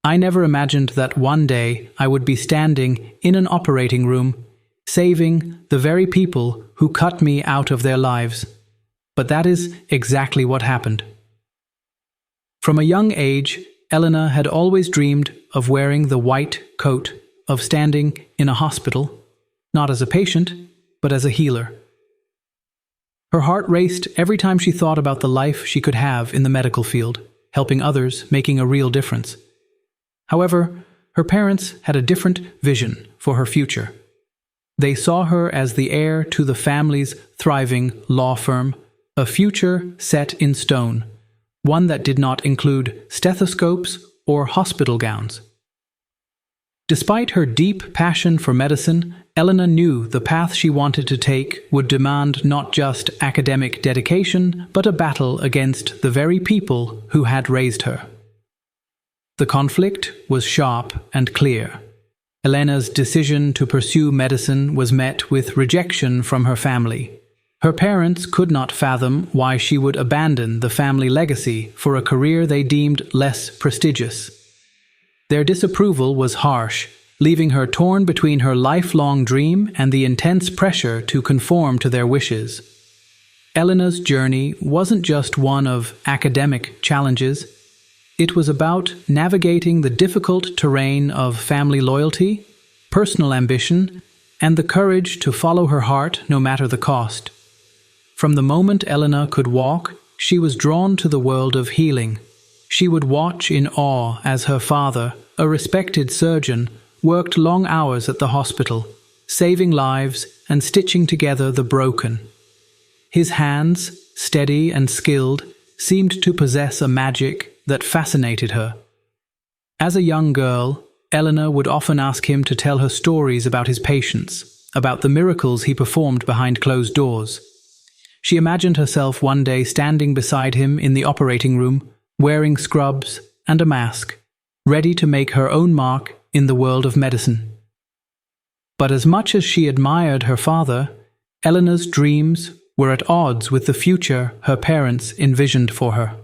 I never imagined that one day I would be standing in an operating room, saving the very people who cut me out of their lives. But that is exactly what happened. From a young age, Elena had always dreamed of wearing the white coat, of standing in a hospital, not as a patient, but as a healer. Her heart raced every time she thought about the life she could have in the medical field, helping others, making a real difference. However, her parents had a different vision for her future. They saw her as the heir to the family's thriving law firm, a future set in stone, one that did not include stethoscopes or hospital gowns. Despite her deep passion for medicine, Elena knew the path she wanted to take would demand not just academic dedication, but a battle against the very people who had raised her. The conflict was sharp and clear. Elena's decision to pursue medicine was met with rejection from her family. Her parents could not fathom why she would abandon the family legacy for a career they deemed less prestigious. Their disapproval was harsh, leaving her torn between her lifelong dream and the intense pressure to conform to their wishes. Elena's journey wasn't just one of academic challenges. It was about navigating the difficult terrain of family loyalty, personal ambition, and the courage to follow her heart no matter the cost. From the moment Elena could walk, she was drawn to the world of healing. She would watch in awe as her father, a respected surgeon, worked long hours at the hospital, saving lives and stitching together the broken. His hands, steady and skilled, seemed to possess a magic that fascinated her. As a young girl, Elena would often ask him to tell her stories about his patients, about the miracles he performed behind closed doors. She imagined herself one day standing beside him in the operating room, wearing scrubs and a mask, ready to make her own mark in the world of medicine. But as much as she admired her father, Elena's dreams were at odds with the future her parents envisioned for her.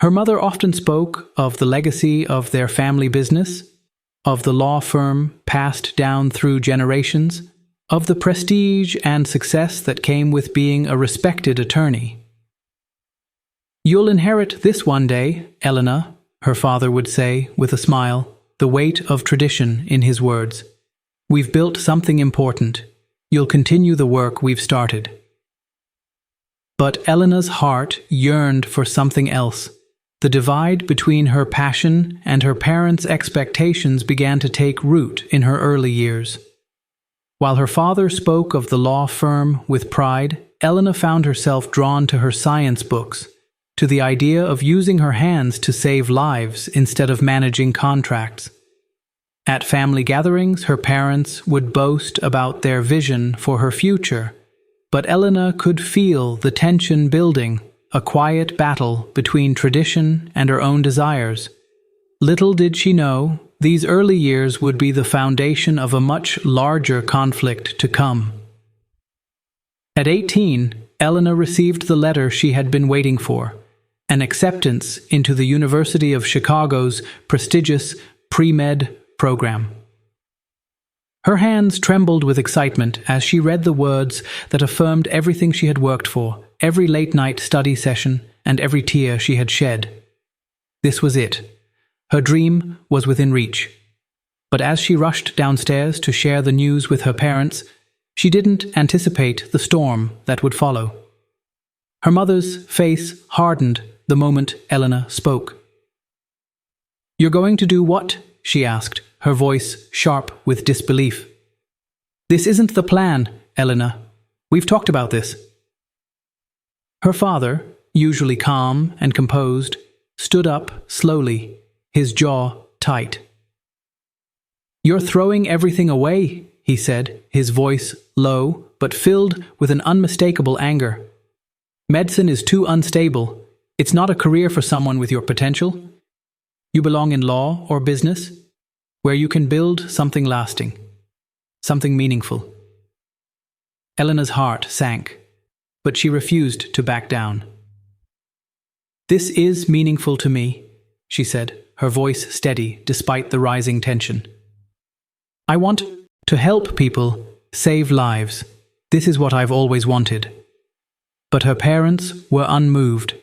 Her mother often spoke of the legacy of their family business, of the law firm passed down through generations, of the prestige and success that came with being a respected attorney. "You'll inherit this one day, Elena," her father would say with a smile, the weight of tradition in his words. "We've built something important. You'll continue the work we've started." But Elena's heart yearned for something else. The divide between her passion and her parents' expectations began to take root in her early years. While her father spoke of the law firm with pride, Elena found herself drawn to her science books, to the idea of using her hands to save lives instead of managing contracts. At family gatherings, her parents would boast about their vision for her future, but Elena could feel the tension building, a quiet battle between tradition and her own desires. Little did she know, these early years would be the foundation of a much larger conflict to come. At 18, Elena received the letter she had been waiting for, an acceptance into the University of Chicago's prestigious pre-med program. Her hands trembled with excitement as she read the words that affirmed everything she had worked for, every late-night study session, and every tear she had shed. This was it. Her dream was within reach. But as she rushed downstairs to share the news with her parents, she didn't anticipate the storm that would follow. Her mother's face hardened the moment Elena spoke. "You're going to do what?" she asked, her voice sharp with disbelief. "This isn't the plan, Elena. We've talked about this." Her father, usually calm and composed, stood up slowly, his jaw tight. "You're throwing everything away," he said, his voice low but filled with an unmistakable anger. "Medicine is too unstable. It's not a career for someone with your potential. You belong in law or business, where you can build something lasting, something meaningful." Elena's heart sank, but she refused to back down. "This is meaningful to me," she said, her voice steady despite the rising tension. "I want to help people, save lives. This is what I've always wanted." But her parents were unmoved.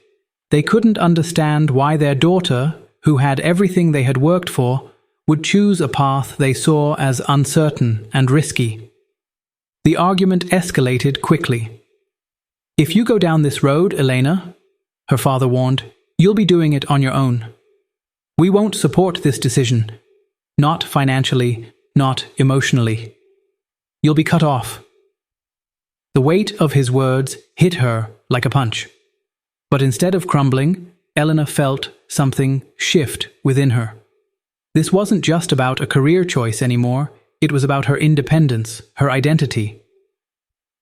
They couldn't understand why their daughter, who had everything they had worked for, would choose a path they saw as uncertain and risky. The argument escalated quickly. "If you go down this road, Elena," her father warned, "you'll be doing it on your own. We won't support this decision. Not financially, not emotionally. You'll be cut off." The weight of his words hit her like a punch. But instead of crumbling, Elena felt something shift within her. This wasn't just about a career choice anymore, it was about her independence, her identity.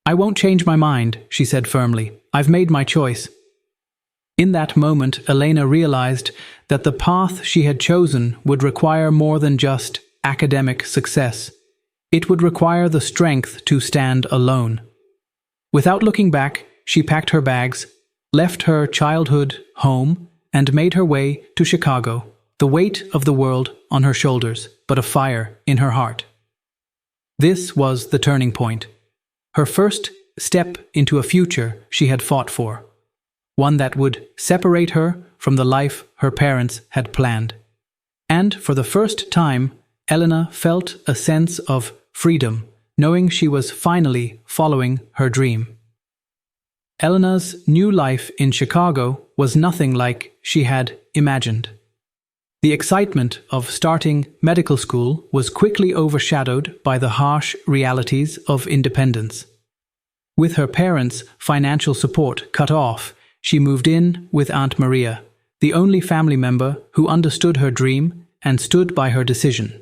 "I won't change my mind," she said firmly. "I've made my choice." In that moment, Elena realized that the path she had chosen would require more than just academic success. It would require the strength to stand alone. Without looking back, she packed her bags, left her childhood home, and made her way to Chicago, the weight of the world on her shoulders, but a fire in her heart. This was the turning point. Her first step into a future she had fought for. One that would separate her from the life her parents had planned. And for the first time, Elena felt a sense of freedom, knowing she was finally following her dream. Elena's new life in Chicago was nothing like she had imagined. The excitement of starting medical school was quickly overshadowed by the harsh realities of independence. With her parents' financial support cut off, she moved in with Aunt Maria, the only family member who understood her dream and stood by her decision.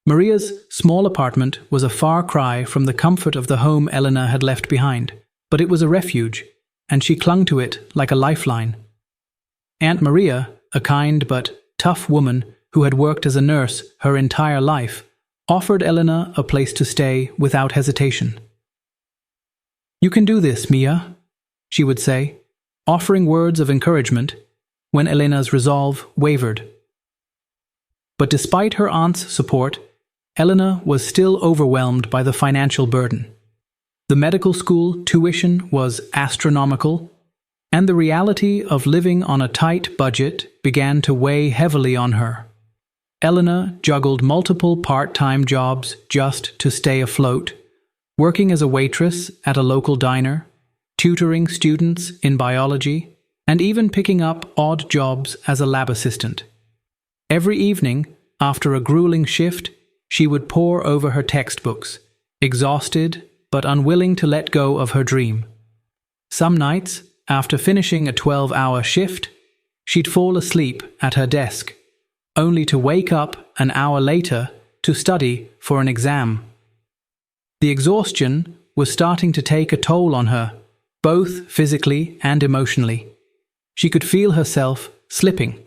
Maria's small apartment was a far cry from the comfort of the home Elena had left behind, but it was a refuge, and she clung to it like a lifeline. Aunt Maria, a kind but tough woman who had worked as a nurse her entire life, offered Elena a place to stay without hesitation. "You can do this, Mia," she would say, offering words of encouragement when Elena's resolve wavered. But despite her aunt's support, Elena was still overwhelmed by the financial burden. The medical school tuition was astronomical, and the reality of living on a tight budget began to weigh heavily on her. Elena juggled multiple part-time jobs just to stay afloat, working as a waitress at a local diner, tutoring students in biology, and even picking up odd jobs as a lab assistant. Every evening, after a grueling shift, she would pore over her textbooks, exhausted but unwilling to let go of her dream. Some nights, after finishing a 12-hour shift, she'd fall asleep at her desk, only to wake up an hour later to study for an exam. The exhaustion was starting to take a toll on her, both physically and emotionally. She could feel herself slipping,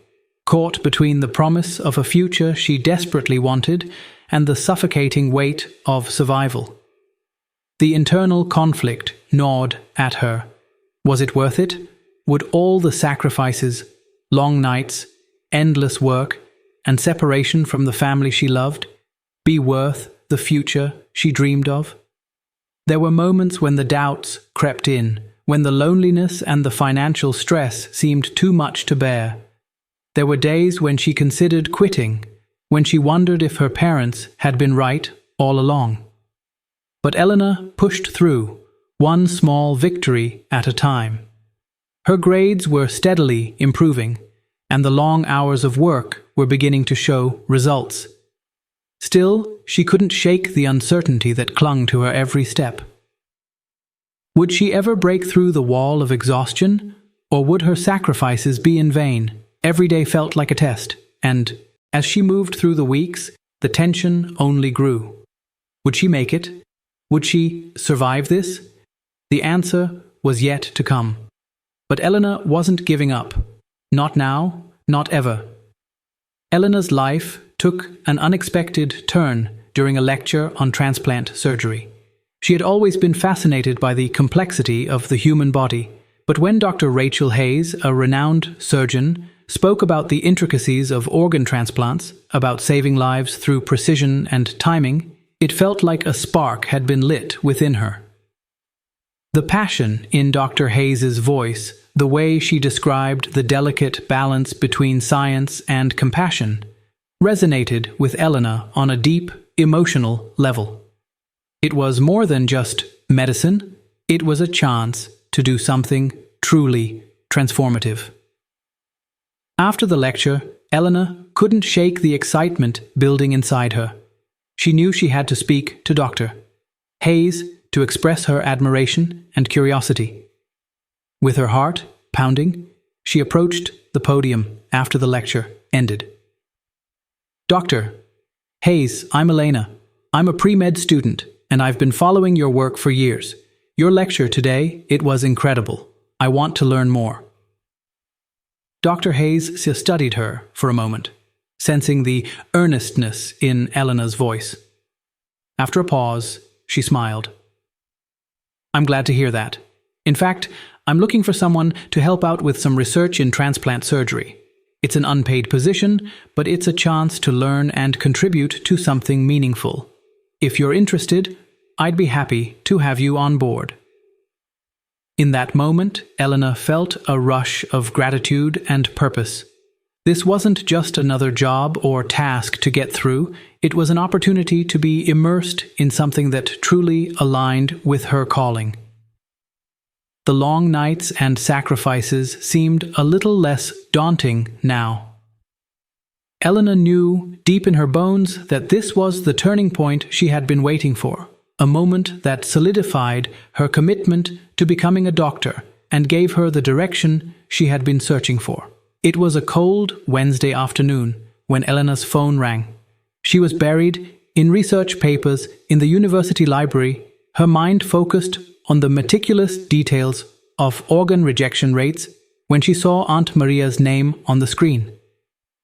caught between the promise of a future she desperately wanted and the suffocating weight of survival. The internal conflict gnawed at her. Was it worth it? Would all the sacrifices, long nights, endless work, and separation from the family she loved, be worth the future she dreamed of? There were moments when the doubts crept in, when the loneliness and the financial stress seemed too much to bear. There were days when she considered quitting, when she wondered if her parents had been right all along. But Elena pushed through, one small victory at a time. Her grades were steadily improving, and the long hours of work were beginning to show results. Still, she couldn't shake the uncertainty that clung to her every step. Would she ever break through the wall of exhaustion, or would her sacrifices be in vain? Every day felt like a test, and as she moved through the weeks, the tension only grew. Would she make it? Would she survive this? The answer was yet to come. But Elena wasn't giving up. Not now, not ever. Elena's life took an unexpected turn during a lecture on transplant surgery. She had always been fascinated by the complexity of the human body, but when Dr. Rachel Hayes, a renowned surgeon, spoke about the intricacies of organ transplants, about saving lives through precision and timing, it felt like a spark had been lit within her. The passion in Dr. Hayes's voice, the way she described the delicate balance between science and compassion, resonated with Elena on a deep, emotional level. It was more than just medicine, it was a chance to do something truly transformative. After the lecture, Elena couldn't shake the excitement building inside her. She knew she had to speak to Dr. Hayes to express her admiration and curiosity. With her heart pounding, she approached the podium after the lecture ended. Dr. Hayes, I'm Elena. I'm a pre-med student, and I've been following your work for years. Your lecture today, it was incredible. I want to learn more. Dr. Hayes studied her for a moment, sensing the earnestness in Elena's voice. After a pause, she smiled. I'm glad to hear that. In fact, I'm looking for someone to help out with some research in transplant surgery. It's an unpaid position, but it's a chance to learn and contribute to something meaningful. If you're interested, I'd be happy to have you on board. In that moment, Elena felt a rush of gratitude and purpose. This wasn't just another job or task to get through, it was an opportunity to be immersed in something that truly aligned with her calling. The long nights and sacrifices seemed a little less daunting now. Elena knew deep in her bones that this was the turning point she had been waiting for, a moment that solidified her commitment to becoming a doctor and gave her the direction she had been searching for. It was a cold Wednesday afternoon when Elena's phone rang. She was buried in research papers in the university library, her mind focused on the meticulous details of organ rejection rates when she saw Aunt Maria's name on the screen.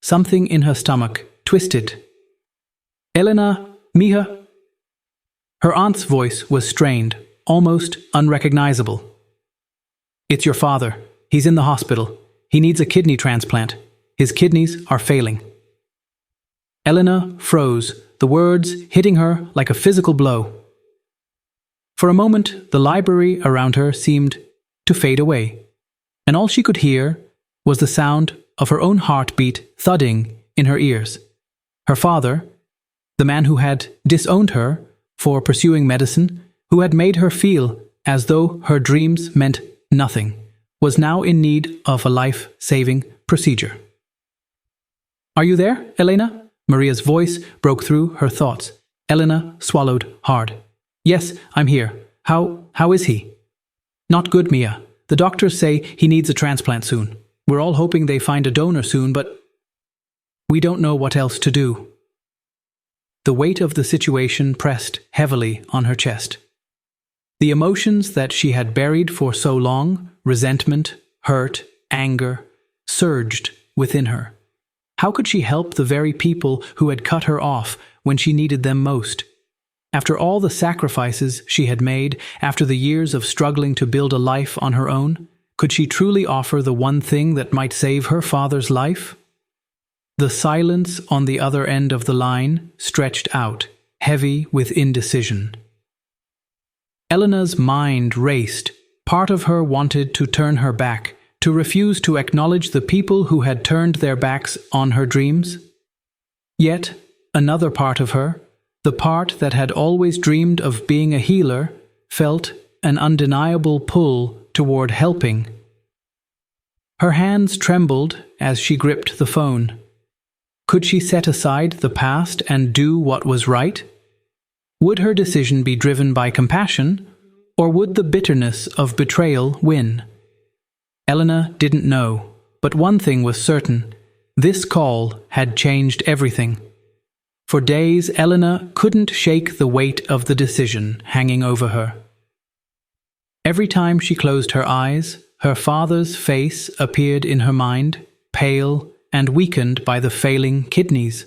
Something in her stomach twisted. Elena, mija. Her aunt's voice was strained, almost unrecognizable. It's your father. He's in the hospital. He needs a kidney transplant. His kidneys are failing. Elena froze, the words hitting her like a physical blow. For a moment, the library around her seemed to fade away, and all she could hear was the sound of her own heartbeat thudding in her ears. Her father, the man who had disowned her for pursuing medicine, who had made her feel as though her dreams meant nothing, was now in need of a life-saving procedure. Are you there, Elena? Maria's voice broke through her thoughts. Elena swallowed hard. Yes, I'm here. How is he? Not good, Mia. The doctors say he needs a transplant soon. We're all hoping they find a donor soon, but we don't know what else to do. The weight of the situation pressed heavily on her chest. The emotions that she had buried for so long, resentment, hurt, anger, surged within her. How could she help the very people who had cut her off when she needed them most? After all the sacrifices she had made, after the years of struggling to build a life on her own, could she truly offer the one thing that might save her father's life? The silence on the other end of the line stretched out, heavy with indecision. Elena's mind raced. Part of her wanted to turn her back, to refuse to acknowledge the people who had turned their backs on her dreams. Yet, another part of her, the part that had always dreamed of being a healer, felt an undeniable pull toward helping. Her hands trembled as she gripped the phone. Could she set aside the past and do what was right? Would her decision be driven by compassion, or would the bitterness of betrayal win? Elena didn't know, but one thing was certain. This call had changed everything. For days, Elena couldn't shake the weight of the decision hanging over her. Every time she closed her eyes, her father's face appeared in her mind, pale and weakened by the failing kidneys.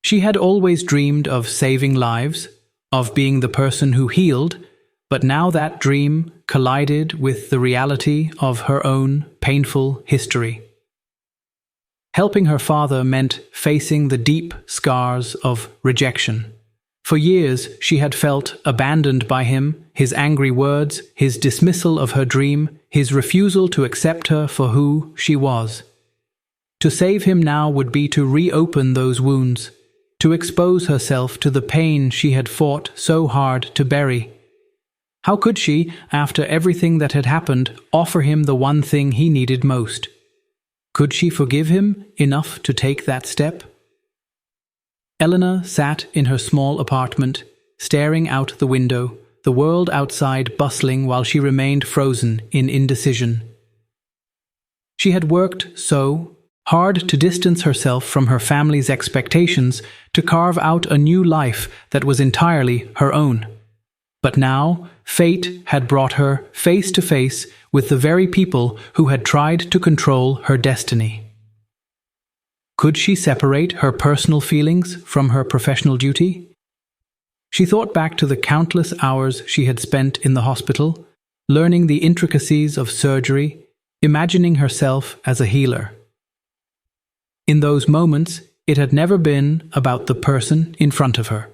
She had always dreamed of saving lives, of being the person who healed, But now that dream collided with the reality of her own painful history. Helping her father meant facing the deep scars of rejection. For years, she had felt abandoned by him, his angry words, his dismissal of her dream, his refusal to accept her for who she was. To save him now would be to reopen those wounds, to expose herself to the pain she had fought so hard to bury. How could she, after everything that had happened, offer him the one thing he needed most? Could she forgive him enough to take that step? Elena sat in her small apartment, staring out the window, the world outside bustling while she remained frozen in indecision. She had worked so hard to distance herself from her family's expectations, to carve out a new life that was entirely her own. But now, fate had brought her face to face with the very people who had tried to control her destiny. Could she separate her personal feelings from her professional duty? She thought back to the countless hours she had spent in the hospital, learning the intricacies of surgery, imagining herself as a healer. In those moments, it had never been about the person in front of her.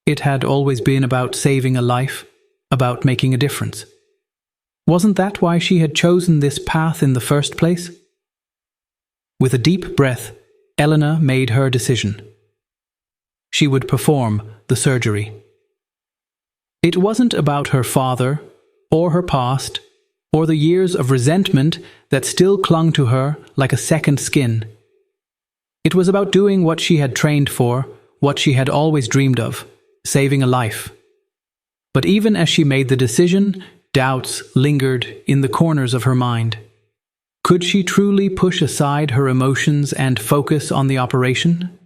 It had always been about saving a life, about making a difference. Wasn't that why she had chosen this path in the first place? With a deep breath, Elena made her decision. She would perform the surgery. It wasn't about her father, or her past, or the years of resentment that still clung to her like a second skin. It was about doing what she had trained for, what she had always dreamed of, saving a life. But even as she made the decision, doubts lingered in the corners of her mind. Could she truly push aside her emotions and focus on the operation?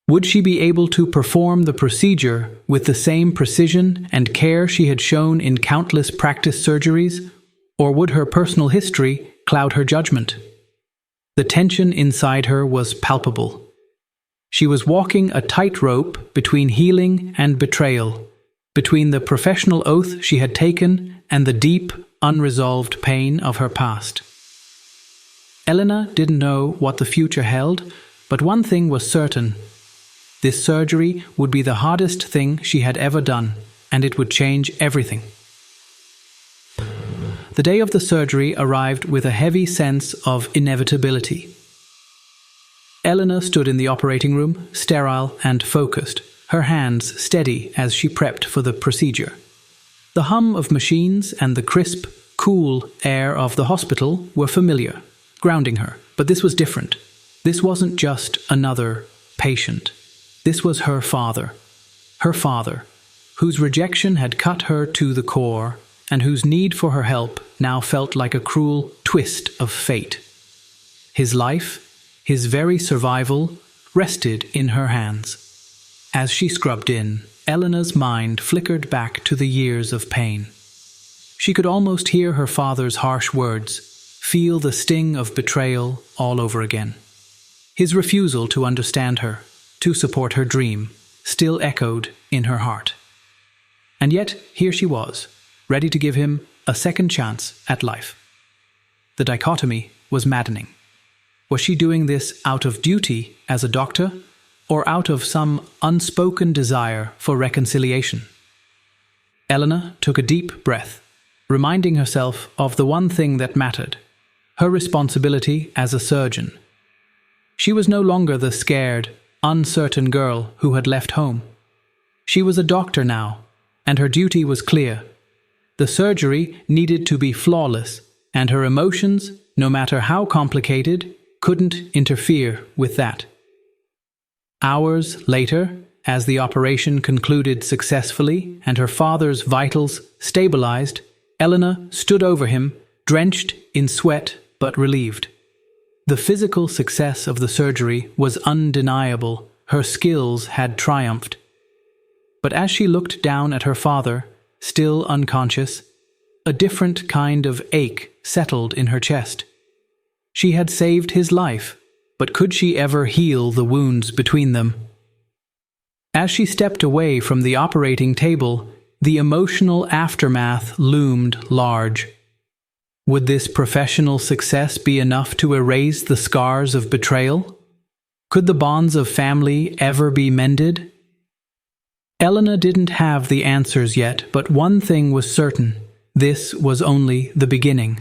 Would she be able to perform the procedure with the same precision and care she had shown in countless practice surgeries, or would her personal history cloud her judgment? The tension inside her was palpable. She was walking a tightrope between healing and betrayal, between the professional oath she had taken and the deep, unresolved pain of her past. Elena didn't know what the future held, but one thing was certain. This surgery would be the hardest thing she had ever done, and it would change everything. The day of the surgery arrived with a heavy sense of inevitability. Elena stood in the operating room, sterile and focused, her hands steady as she prepped for the procedure. The hum of machines and the crisp, cool air of the hospital were familiar, grounding her. But this was different. This wasn't just another patient. This was her father, whose rejection had cut her to the core, and whose need for her help now felt like a cruel twist of fate. His life, his very survival, rested in her hands. As she scrubbed in, Elena's mind flickered back to the years of pain. She could almost hear her father's harsh words, feel the sting of betrayal all over again. His refusal to understand her, to support her dream, still echoed in her heart. And yet, here she was, ready to give him a second chance at life. The dichotomy was maddening. Was she doing this out of duty as a doctor, or out of some unspoken desire for reconciliation? Elena took a deep breath, reminding herself of the one thing that mattered, her responsibility as a surgeon. She was no longer the scared, uncertain girl who had left home. She was a doctor now, and her duty was clear. The surgery needed to be flawless, and her emotions, no matter how complicated, couldn't interfere with that. Hours later, as the operation concluded successfully and her father's vitals stabilized, Elena stood over him, drenched in sweat but relieved. The physical success of the surgery was undeniable. Her skills had triumphed. But as she looked down at her father, still unconscious, a different kind of ache settled in her chest. She had saved his life, but could she ever heal the wounds between them? As she stepped away from the operating table, the emotional aftermath loomed large. Would this professional success be enough to erase the scars of betrayal? Could the bonds of family ever be mended? Elena didn't have the answers yet, but one thing was certain: this was only the beginning.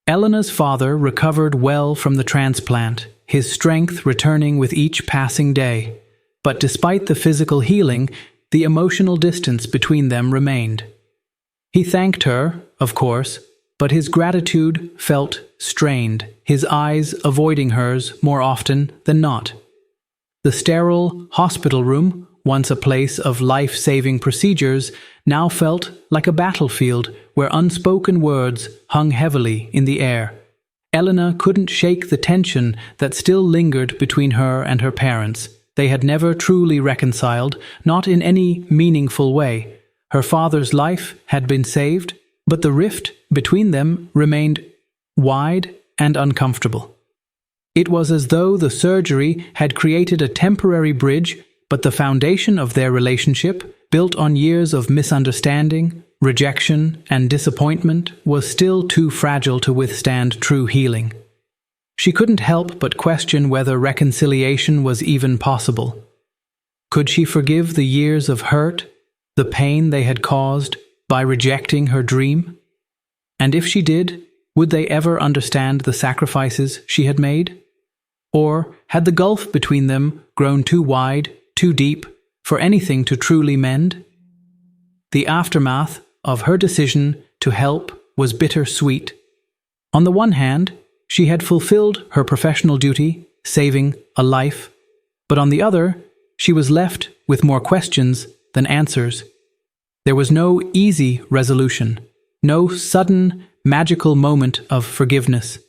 Elena's father recovered well from the transplant, his strength returning with each passing day. But despite the physical healing, the emotional distance between them remained. He thanked her, of course, but his gratitude felt strained, his eyes avoiding hers more often than not. The sterile hospital room, once a place of life-saving procedures, now felt like a battlefield where unspoken words hung heavily in the air. Elena couldn't shake the tension that still lingered between her and her parents. They had never truly reconciled, not in any meaningful way. Her father's life had been saved, but the rift between them remained wide and uncomfortable. It was as though the surgery had created a temporary bridge, but the foundation of their relationship, built on years of misunderstanding, rejection, and disappointment, was still too fragile to withstand true healing. She couldn't help but question whether reconciliation was even possible. Could she forgive the years of hurt, the pain they had caused, by rejecting her dream? And if she did, would they ever understand the sacrifices she had made? Or had the gulf between them grown too wide, too deep, for anything to truly mend? The aftermath of her decision to help was bittersweet. On the one hand, she had fulfilled her professional duty, saving a life, but on the other, she was left with more questions than answers. There was no easy resolution, no sudden, magical moment of forgiveness.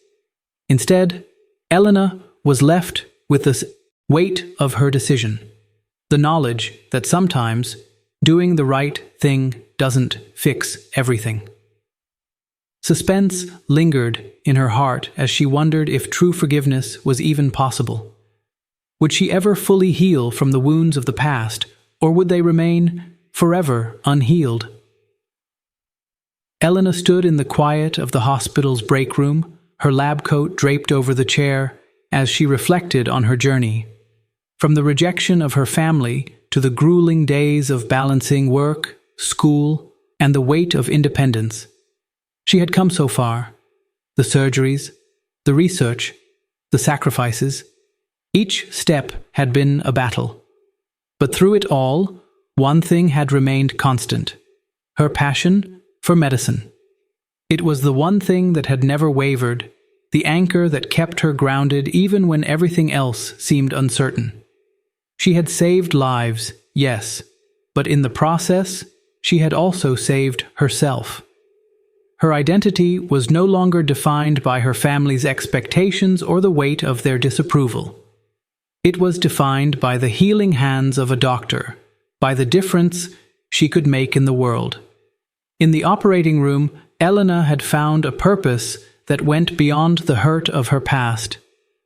Instead, Elena was left with the weight of her decision, the knowledge that sometimes doing the right thing doesn't fix everything. Suspense lingered in her heart as she wondered if true forgiveness was even possible. Would she ever fully heal from the wounds of the past, or would they remain forever unhealed? Elena stood in the quiet of the hospital's break room, her lab coat draped over the chair, as she reflected on her journey. From the rejection of her family to the grueling days of balancing work, school, and the weight of independence. She had come so far. The surgeries, the research, the sacrifices. Each step had been a battle. But through it all, one thing had remained constant: her passion for medicine. It was the one thing that had never wavered, the anchor that kept her grounded even when everything else seemed uncertain. She had saved lives, yes, but in the process, she had also saved herself. Her identity was no longer defined by her family's expectations or the weight of their disapproval. It was defined by the healing hands of a doctor, by the difference she could make in the world. In the operating room, Elena had found a purpose that went beyond the hurt of her past,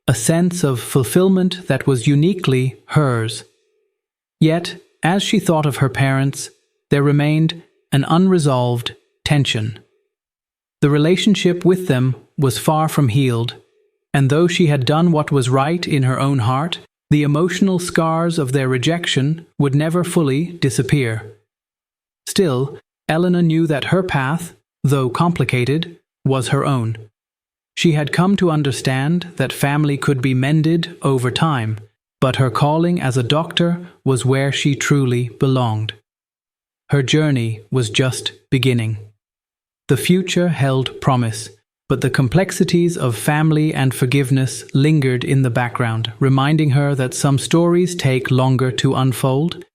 a sense of fulfillment that was uniquely hers. Yet, as she thought of her parents, there remained an unresolved tension. The relationship with them was far from healed, and though she had done what was right in her own heart, the emotional scars of their rejection would never fully disappear. Still, Elena knew that her path, though complicated, was her own. She had come to understand that family could be mended over time, but her calling as a doctor was where she truly belonged. Her journey was just beginning. The future held promise, but the complexities of family and forgiveness lingered in the background, reminding her that some stories take longer to unfold,